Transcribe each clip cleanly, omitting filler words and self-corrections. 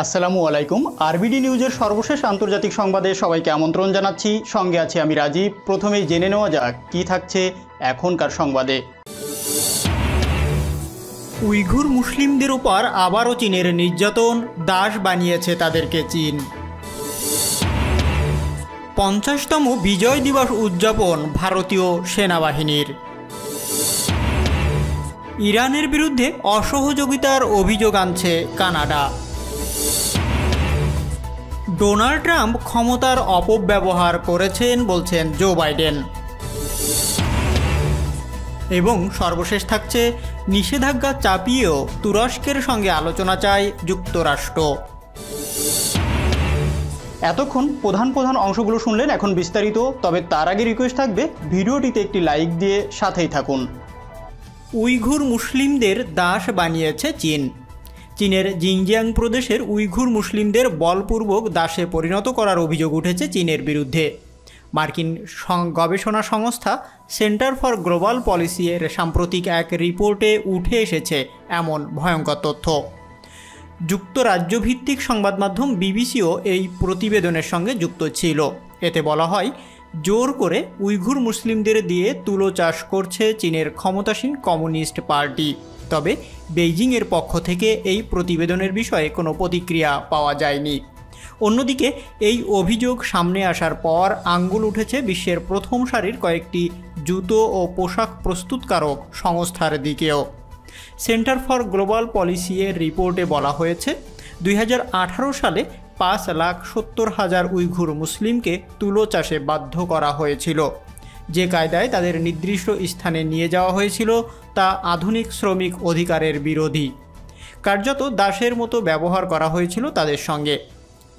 আসসালামু আলাইকুম। আরবিডি নিউজের সর্বশেষ আন্তর্জাতিক সংবাদে সবাইকে আমন্ত্রণ জানাচ্ছি। সঙ্গে আছি আমি রাজীব। প্রথমেই জেনে নেওয়া যাক কী থাকছে এখনকার সংবাদে। উইঘুর মুসলিমদের উপর আবারও চীনের নির্যাতন, দাস বানিয়েছে তাদেরকে চীন। 50তম বিজয় দিবস উদযাপন ভারতীয় সেনাবাহিনীর। ইরানের বিরুদ্ধে অসহযোগিতার অভিযোগ আনছে কানাডা। ডোনাল্ড ট্রাম্প ক্ষমতার অপব্যবহার করেছেন বলছেন জো বাইডেন। এবং সর্বশেষ থাকছে নিষেধাজ্ঞা চাপিয়েও তুরস্কের সঙ্গে আলোচনা চায় যুক্তরাষ্ট্র। এতক্ষণ প্রধান অংশগুলো শুনলেন, এখন বিস্তারিত। তবে তার আগে রিকোয়েস্ট থাকবে ভিডিওটিতে একটি লাইক দিয়ে সাথেই থাকুন। উইঘুর মুসলিমদের দাস বানিয়েছে চীন। চীনের জিনজিয়াং প্রদেশের উইঘুর মুসলিমদের বলপূর্বক দাসে পরিণত করার অভিযোগ উঠেছে চীনের বিরুদ্ধে। মার্কিন গবেষণা সংস্থা সেন্টার ফর গ্লোবাল পলিসি এর সাম্প্রতিক এক রিপোর্টে উঠে এসেছে এমন ভয়ঙ্কর তথ্য। যুক্তরাজ্যভিত্তিক সংবাদ মাধ্যম বিবিসিও এই প্রতিবেদনের সঙ্গে যুক্ত ছিল। এতে বলা হয়, জোর করে উইঘুর মুসলিমদের দিয়ে তুলো চাষ করছে চীনের ক্ষমতাসীন কমিউনিস্ট পার্টি। তবে বেইজিংয়ের পক্ষ থেকে এই প্রতিবেদনের বিষয়ে কোনো প্রতিক্রিয়া পাওয়া যায়নি। অন্যদিকে এই অভিযোগ সামনে আসার পর আঙ্গুল উঠেছে বিশ্বের প্রথম সারির কয়েকটি জুতো ও পোশাক প্রস্তুতকারক সংস্থার দিকেও। সেন্টার ফর গ্লোবাল পলিসি এর রিপোর্টে বলা হয়েছে, 2018 সালে 5,70,000 উইঘুর মুসলিমকে তুলো চাষে বাধ্য করা হয়েছিল। যে কায়দায় তাদের নির্দিষ্ট স্থানে নিয়ে যাওয়া হয়েছিল তা আধুনিক শ্রমিক অধিকারের বিরোধী। কার্যত দাসের মতো ব্যবহার করা হয়েছিল তাদের সঙ্গে।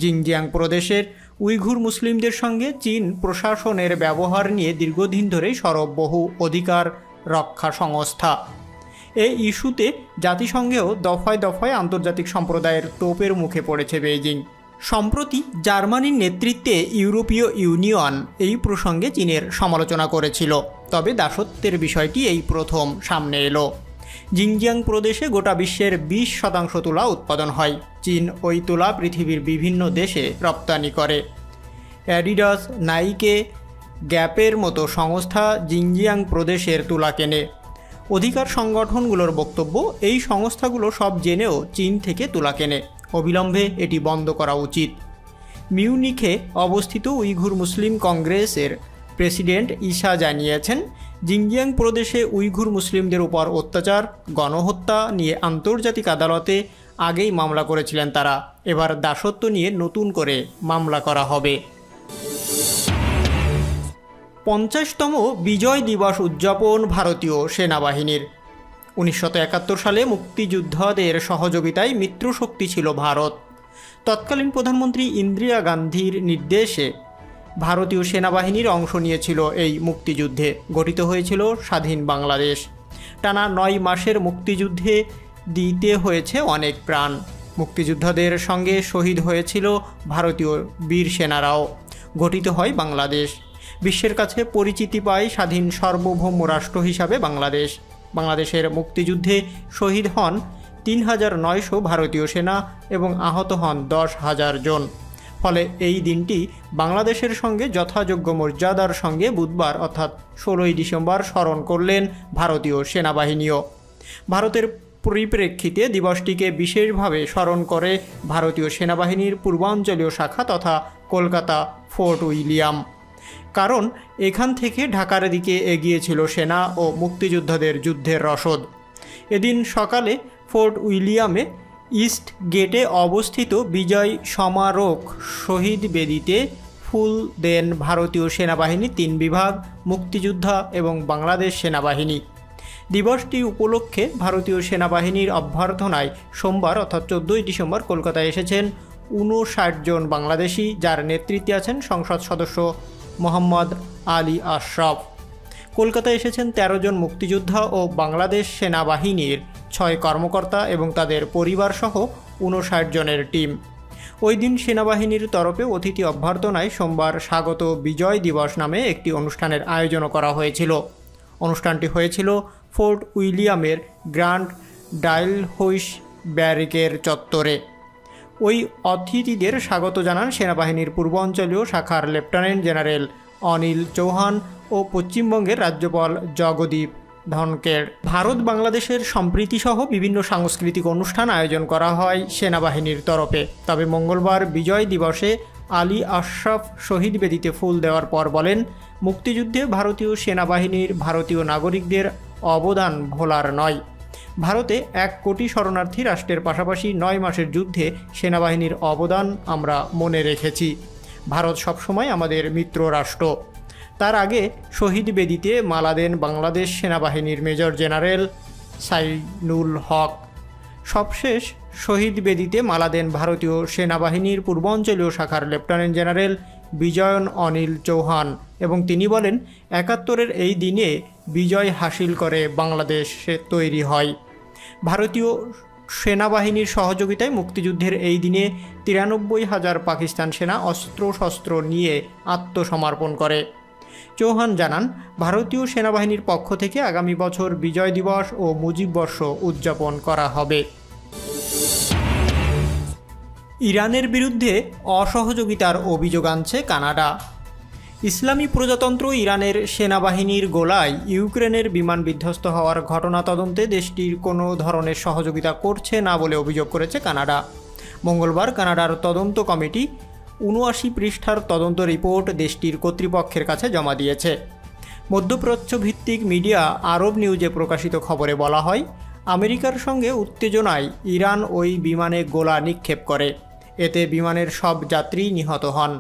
জিনজিয়াং প্রদেশের উইঘুর মুসলিমদের সঙ্গে চীন প্রশাসনের ব্যবহার নিয়ে দীর্ঘদিন ধরেই সরব বহু অধিকার রক্ষা সংস্থা। এই ইস্যুতে জাতিসংঘেও দফায় দফায় আন্তর্জাতিক সম্প্রদায়ের তোপের মুখে পড়েছে বেইজিং। সম্প্রতি জার্মানির নেতৃত্বে ইউরোপীয় ইউনিয়ন এই প্রসঙ্গে চীনের সমালোচনা করেছিল। তবে দাসত্বের বিষয়টি এই প্রথম সামনে এলো। জিনজিয়াং প্রদেশে গোটা বিশ্বের 20% তুলা উৎপাদন হয়। চীন ওই তুলা পৃথিবীর বিভিন্ন দেশে রপ্তানি করে। অ্যাডিডাস, নাইকে, গ্যাপের মতো সংস্থা জিনজিয়াং প্রদেশের তুলা কেনে। অধিকার সংগঠনগুলোর বক্তব্য, এই সংস্থাগুলো সব জেনেও চীন থেকে তুলা কেনে। অবিলম্বে এটি বন্ধ করা উচিত। মিউনিখে অবস্থিত উইঘুর মুসলিম কংগ্রেসের প্রেসিডেন্ট ঈসা জানিয়েছেন, জিনজিয়াং প্রদেশে উইঘুর মুসলিমদের উপর অত্যাচার, গণহত্যা নিয়ে আন্তর্জাতিক আদালতে আগেই মামলা করেছিলেন তারা। এবার দাসত্ব নিয়ে নতুন করে মামলা করা হবে। 50তম বিজয় দিবস উদযাপন ভারতীয় সেনাবাহিনীর। 1971 সালে মুক্তিযোদ্ধাদের সহযোগিতায় মিত্রশক্তি ছিল ভারত। তৎকালীন প্রধানমন্ত্রী ইন্দিরা গান্ধীর নির্দেশে ভারতীয় সেনাবাহিনীর অংশ নিয়েছিল এই মুক্তিযুদ্ধে। গঠিত হয়েছিল স্বাধীন বাংলাদেশ। টানা 9 মাসের মুক্তিযুদ্ধে দিতে হয়েছে অনেক প্রাণ। মুক্তিযোদ্ধাদের সঙ্গে শহীদ হয়েছিল ভারতীয় বীর সেনারাও। গঠিত হয় বাংলাদেশ। বিশ্বের কাছে পরিচিতি পায় স্বাধীন সার্বভৌম রাষ্ট্র হিসাবে বাংলাদেশ। বাংলাদেশের মুক্তিযুদ্ধে শহীদ হন 3,900 ভারতীয় সেনা এবং আহত হন 10,000 জন। ফলে এই দিনটি বাংলাদেশের সঙ্গে যথাযোগ্য মর্যাদার সঙ্গে বুধবার অর্থাৎ 16ই ডিসেম্বর স্মরণ করলেন ভারতীয় সেনাবাহিনীও। ভারতের পরিপ্রেক্ষিতে দিবসটিকে বিশেষভাবে স্মরণ করে ভারতীয় সেনাবাহিনীর পূর্বাঞ্চলীয় শাখা তথা কলকাতা ফোর্ট উইলিয়াম। কারণ এখান থেকে ঢাকার দিকে এগিয়েছিল সেনা ও মুক্তিযোদ্ধাদের যুদ্ধের রসদ। এদিন সকালে ফোর্ট উইলিয়ামে ইস্ট গেটে অবস্থিত বিজয় সমারক শহীদ বেদিতে ফুল দেন ভারতীয় সেনাবাহিনী 3 বিভাগ, মুক্তিযোদ্ধা এবং বাংলাদেশ সেনাবাহিনী। দিবসটি উপলক্ষে ভারতীয় সেনাবাহিনীর অভ্যর্থনায় সোমবার অর্থাৎ 14ই ডিসেম্বর কলকাতায় এসেছেন 59 জন বাংলাদেশি, যার নেতৃত্বে আছেন সংসদ সদস্য মোহাম্মদ আলী আশরাফ। কলকাতায় এসেছেন 13 জন মুক্তিযোদ্ধা ও বাংলাদেশ সেনাবাহিনীর 6 কর্মকর্তা এবং তাদের পরিবারসহ 59 জনের টিম। ওই দিন সেনাবাহিনীর তরফে অতিথি অভ্যর্থনায় সোমবার স্বাগত বিজয় দিবস নামে একটি অনুষ্ঠানের আয়োজনও করা হয়েছিল। অনুষ্ঠানটি হয়েছিল ফোর্ট উইলিয়ামের গ্র্যান্ড ডাইলহৌস ব্যারিকের চত্বরে। ওই অতিথিদের স্বাগত জানান সেনাবাহিনীর পূর্বাঞ্চলীয় শাখার লেফটেন্যান্ট জেনারেল অনিল চৌহান ও পশ্চিমবঙ্গের রাজ্যপাল জগদীপ ধনখড়। ভারত বাংলাদেশের সম্প্রীতিসহ বিভিন্ন সাংস্কৃতিক অনুষ্ঠান আয়োজন করা হয় সেনাবাহিনীর তরফে। তবে মঙ্গলবার বিজয় দিবসে আলী আশরাফ শহীদ বেদিতে ফুল দেওয়ার পর বলেন, মুক্তিযুদ্ধে ভারতীয় সেনাবাহিনীর ভারতীয় নাগরিকদের অবদান ভোলার নয়। ভারতে 1 কোটি শরণার্থী রাষ্ট্রের পাশাপাশি 9 মাসের যুদ্ধে সেনাবাহিনীর অবদান আমরা মনে রেখেছি। ভারত সবসময় আমাদের মিত্র রাষ্ট্র। তার আগে শহীদ বেদিতে মালা দেন বাংলাদেশ সেনাবাহিনীর মেজর জেনারেল সাইনুল হক। সবশেষ শহীদ বেদিতে মালা দেন ভারতীয় সেনাবাহিনীর পূর্বাঞ্চলীয় শাখার লেফটেন্যান্ট জেনারেল বিজয়ন অনিল চৌহান এবং তিনি বলেন, 71-এর এই দিনে বিজয় হাসিল করে বাংলাদেশ তৈরি হয়। ভারতীয় সেনাবাহিনীর সহযোগিতায় মুক্তিযুদ্ধের এই দিনে 93,000 পাকিস্তান সেনা অস্ত্রশস্ত্র নিয়ে আত্মসমর্পণ করে। চৌহান জানান, ভারতীয় সেনাবাহিনীর পক্ষ থেকে আগামী বছর বিজয় দিবস ও মুজিব বর্ষ উদযাপন করা হবে। ইরানের বিরুদ্ধে অসহযোগিতার অভিযোগ আনছে কানাডা। ইসলামী প্রজাতন্ত্র ইরানের সেনাবাহিনীর গোলায় ইউক্রেনের বিমান বিধ্বস্ত হওয়ার ঘটনা তদন্তে দেশটির কোনো ধরনের সহযোগিতা করছে না বলে অভিযোগ করেছে কানাডা। মঙ্গলবার কানাডার তদন্ত কমিটি 79 পৃষ্ঠার তদন্ত রিপোর্ট দেশটির কর্তৃপক্ষের কাছে জমা দিয়েছে। মধ্যপ্রাচ্য ভিত্তিক মিডিয়া আরব নিউজে প্রকাশিত খবরে বলা হয়, আমেরিকার সঙ্গে উত্তেজনায় ইরান ওই বিমানে গোলা নিক্ষেপ করে। এতে বিমানের সব যাত্রী নিহত হন।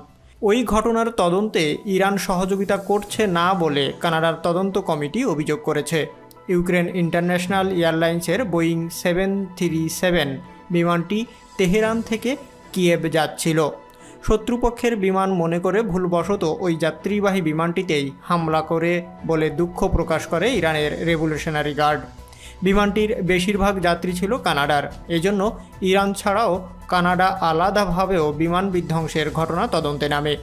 ওই ঘটনার তদন্তে ইরান সহযোগিতা করছে না বলে কানাডার তদন্ত কমিটি অভিযোগ করেছে। ইউক্রেন ইন্টারন্যাশনাল এয়ারলাইন্সের বোয়িং 737 বিমানটি তেহরান থেকে কিয়েভ যাচ্ছিল। শত্রুপক্ষের বিমান মনে করে ভুলবশত ওই যাত্রীবাহী বিমানটিতেই হামলা করে বলে দুঃখ প্রকাশ করে ইরানের রেভলিউশনারি গার্ড। বিমানটির বেশিরভাগ যাত্রী ছিল কানাডার। এজন্য ইরান ছাড়াও কানাডা আলাদাভাবেও বিমান বিধ্বংসের ঘটনা তদন্তে নামে।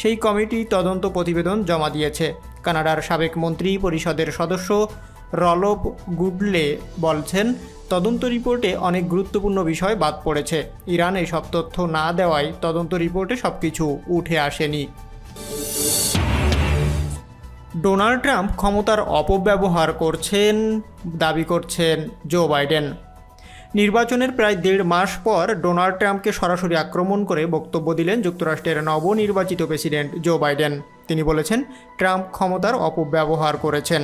সেই কমিটি তদন্ত প্রতিবেদন জমা দিয়েছে। কানাডার সাবেক মন্ত্রী পরিষদের সদস্য রলফ গুডলে বলছেন, তদন্ত রিপোর্টে অনেক গুরুত্বপূর্ণ বিষয় বাদ পড়েছে। ইরান এসব তথ্য না দেওয়ায় তদন্ত রিপোর্টে সবকিছু উঠে আসেনি। ডোনাল্ড ট্রাম্প ক্ষমতার অপব্যবহার করছেন দাবি করছেন জো বাইডেন। নির্বাচনের প্রায় 1.5 মাস পর ডোনাল্ড ট্রাম্পকে সরাসরি আক্রমণ করে বক্তব্য দিলেন যুক্তরাষ্ট্রের নবনির্বাচিত প্রেসিডেন্ট জো বাইডেন। তিনি বলেছেন, ট্রাম্প ক্ষমতার অপব্যবহার করেছেন।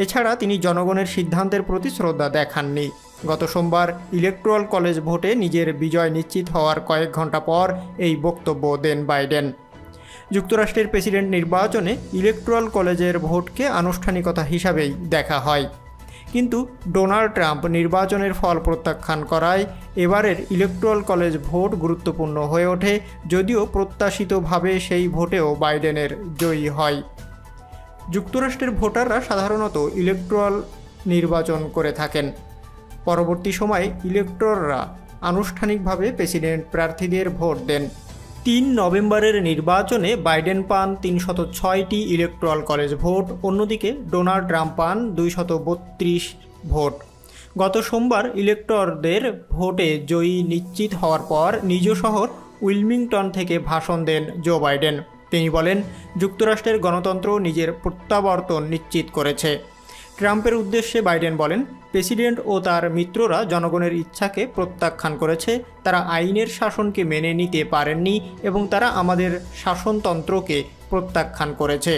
এছাড়া তিনি জনগণের সিদ্ধান্তের প্রতি শ্রদ্ধা দেখাননি। গত সোমবার ইলেকট্রাল কলেজ ভোটে নিজের বিজয় নিশ্চিত হওয়ার কয়েক ঘন্টা পর এই বক্তব্য দেন বাইডেন। যুক্তরাষ্ট্রের প্রেসিডেন্ট নির্বাচনে ইলেকট্রাল কলেজের ভোটকে আনুষ্ঠানিকতা হিসাবেই দেখা হয়, কিন্তু ডোনাল্ড ট্রাম্প নির্বাচনের ফল প্রত্যাখ্যান করায় এবারের ইলেকট্রাল কলেজ ভোট গুরুত্বপূর্ণ হয়ে ওঠে, যদিও প্রত্যাশিতভাবে সেই ভোটেও বাইডেনের জয়ী হয়। যুক্তরাষ্ট্রের ভোটাররা সাধারণত ইলেকট্রাল নির্বাচন করে থাকেন। পরবর্তী সময়ে ইলেকটররা আনুষ্ঠানিকভাবে প্রেসিডেন্ট প্রার্থীদের ভোট দেন। 3 নভেম্বরের নির্বাচনে বাইডেন পান 306টি ইলেকট্রাল কলেজ ভোট, অন্যদিকে ডোনাল্ড ট্রাম্প পান 232 ভোট। গত সোমবার ইলেকটরদের ভোটে জয়ী নিশ্চিত হওয়ার পর নিজ শহর উইলমিংটন থেকে ভাষণ দেন জো বাইডেন। তিনি বলেন, যুক্তরাষ্ট্রের গণতন্ত্র নিজের প্রত্যাবর্তন নিশ্চিত করেছে। ট্রাম্পের উদ্দেশ্যে বাইডেন বলেন, প্রেসিডেন্ট ও তার মিত্ররা জনগণের ইচ্ছাকে প্রত্যাখ্যান করেছে। তারা আইনের শাসনকে মেনে নিতে পারেননি এবং তারা আমাদের শাসনতন্ত্রকে প্রত্যাখ্যান করেছে।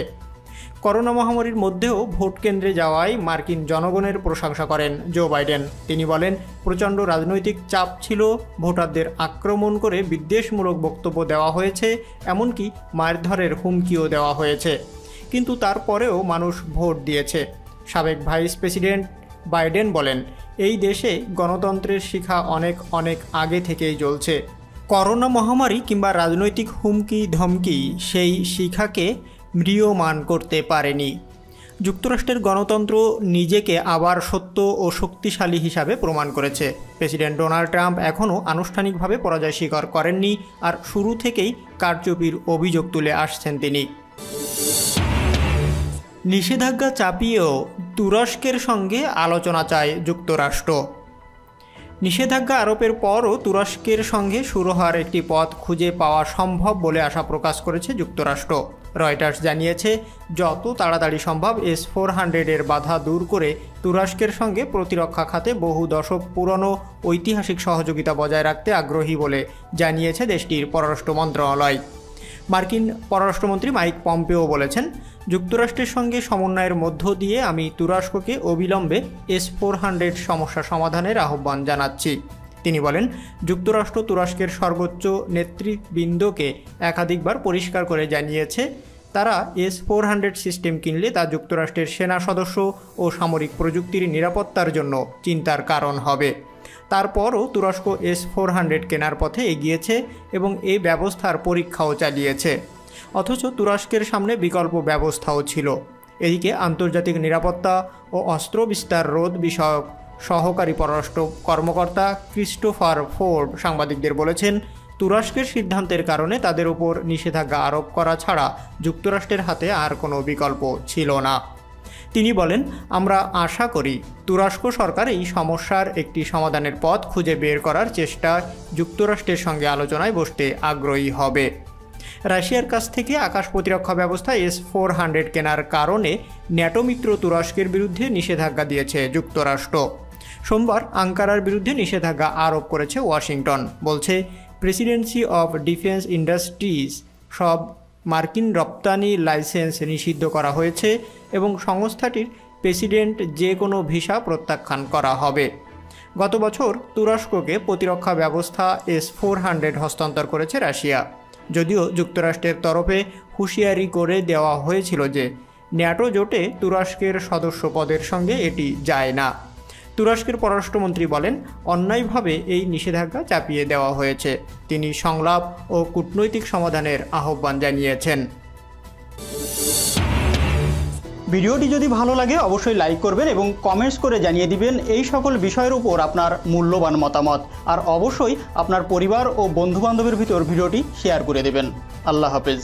করোনা মহামারীর মধ্যেও ভোট কেন্দ্রে যাওয়ায় মার্কিন জনগণের প্রশংসা করেন জো বাইডেন। তিনি বলেন, প্রচণ্ড রাজনৈতিক চাপ ছিল, ভোটারদের আক্রমণ করে বিদ্বেষমূলক বক্তব্য দেওয়া হয়েছে, এমনকি মারধরের হুমকিও দেওয়া হয়েছে, কিন্তু তারপরেও মানুষ ভোট দিয়েছে। সাবেক ভাইস প্রেসিডেন্ট বাইডেন বলেন, এই দেশে গণতন্ত্রের শিখা অনেক আগে থেকেই জ্বলছে। করোনা মহামারী কিংবা রাজনৈতিক হুমকি ধমকি সেই শিখাকে ম্রিয়মান করতে পারেনি। যুক্তরাষ্ট্রের গণতন্ত্র নিজেকে আবার সত্য ও শক্তিশালী হিসাবে প্রমাণ করেছে। প্রেসিডেন্ট ডোনাল্ড ট্রাম্প এখনও আনুষ্ঠানিকভাবে পরাজয় স্বীকার করেননি, আর শুরু থেকেই কারচুপির অভিযোগ তুলে আসছেন তিনি। নিষেধাজ্ঞা চাপিয়েও তুরস্কের সঙ্গে আলোচনা চায় যুক্তরাষ্ট্র। নিষেধাজ্ঞা আরোপের পরও তুরস্কের সঙ্গে শুরু হওয়ার একটি পথ খুঁজে পাওয়া সম্ভব বলে আশা প্রকাশ করেছে যুক্তরাষ্ট্র। রয়টার্স জানিয়েছে, যত তাড়াতাড়ি সম্ভব S-400 বাধা দূর করে তুরস্কের সঙ্গে প্রতিরক্ষা খাতে বহু দশক পুরনো ঐতিহাসিক সহযোগিতা বজায় রাখতে আগ্রহী বলে জানিয়েছে দেশটির পররাষ্ট্র মন্ত্রণালয়। মার্কিন পররাষ্ট্রমন্ত্রী মাইক পম্পেও বলেছেন, যুক্তরাষ্ট্রের সঙ্গে সমন্বয়ের মধ্য দিয়ে আমি তুরস্ককে অবিলম্বে S-400 সমস্যা সমাধানের আহ্বান জানাচ্ছি। তিনি বলেন, যুক্তরাষ্ট্র তুরস্কের সর্বোচ্চ নেতৃবৃন্দকে একাধিকবার পরিষ্কার করে জানিয়েছে তারা S-400 সিস্টেম কিনলে তা যুক্তরাষ্ট্রের সেনা সদস্য ও সামরিক প্রযুক্তির নিরাপত্তার জন্য চিন্তার কারণ হবে। তারপরও তুরস্ক S-400 কেনার পথে এগিয়েছে এবং এই ব্যবস্থার পরীক্ষাও চালিয়েছে। অথচ তুরস্কের সামনে বিকল্প ব্যবস্থাও ছিল। এদিকে আন্তর্জাতিক নিরাপত্তা ও অস্ত্র বিস্তার রোধ বিষয়ক সহকারী পররাষ্ট্র কর্মকর্তা ক্রিস্টোফার ফোর্ড সাংবাদিকদের বলেছেন, তুরস্কের সিদ্ধান্তের কারণে তাদের উপর নিষেধাজ্ঞা আরোপ করা ছাড়া যুক্তরাষ্ট্রের হাতে আর কোনো বিকল্প ছিল না। তিনি বলেন, আমরা আশা করি তুরস্ক সরকার এই সমস্যার একটি সমাধানের পথ খুঁজে বের করার চেষ্টায় যুক্তরাষ্ট্রের সঙ্গে আলোচনায় বসতে আগ্রহী হবে। রাশিয়ার কাছ থেকে আকাশ প্রতিরক্ষা ব্যবস্থা S-400 কেনার কারণে ন্যাটো মিত্র তুরস্কের বিরুদ্ধে নিষেধাজ্ঞা দিয়েছে যুক্তরাষ্ট্র। সোমবার আঙ্কারার বিরুদ্ধে নিষেধাজ্ঞা আরোপ করেছে ওয়াশিংটন। বলছে, প্রেসিডেন্সি অফ ডিফেন্স ইন্ডাস্ট্রিজ সব মার্কিন রপ্তানি লাইসেন্স নিষিদ্ধ করা হয়েছে এবং সংস্থাটির প্রেসিডেন্ট যে কোনো ভিসা প্রত্যাখ্যান করা হবে। গত বছর তুরস্ককে প্রতিরক্ষা ব্যবস্থা S-400 হস্তান্তর করেছে রাশিয়া, যদিও যুক্তরাষ্ট্রের তরফে হুঁশিয়ারি করে দেওয়া হয়েছিল যে ন্যাটো জোটে তুরস্কের সদস্য পদের সঙ্গে এটি যায় না। তুরস্কের পররাষ্ট্রমন্ত্রী বলেন, অন্যায়ভাবে এই নিষেধাজ্ঞা চাপিয়ে দেওয়া হয়েছে। তিনি সংলাপ ও কূটনৈতিক সমাধানের আহ্বান জানিয়েছেন। ভিডিওটি যদি ভালো লাগে অবশ্যই লাইক করবেন এবং কমেন্টস করে জানিয়ে দিবেন এই সকল বিষয়ের উপর আপনার মূল্যবান মতামত। আর অবশ্যই আপনার পরিবার ও বন্ধুবান্ধবের ভিতর ভিডিওটি শেয়ার করে দেবেন। আল্লাহ হাফেজ।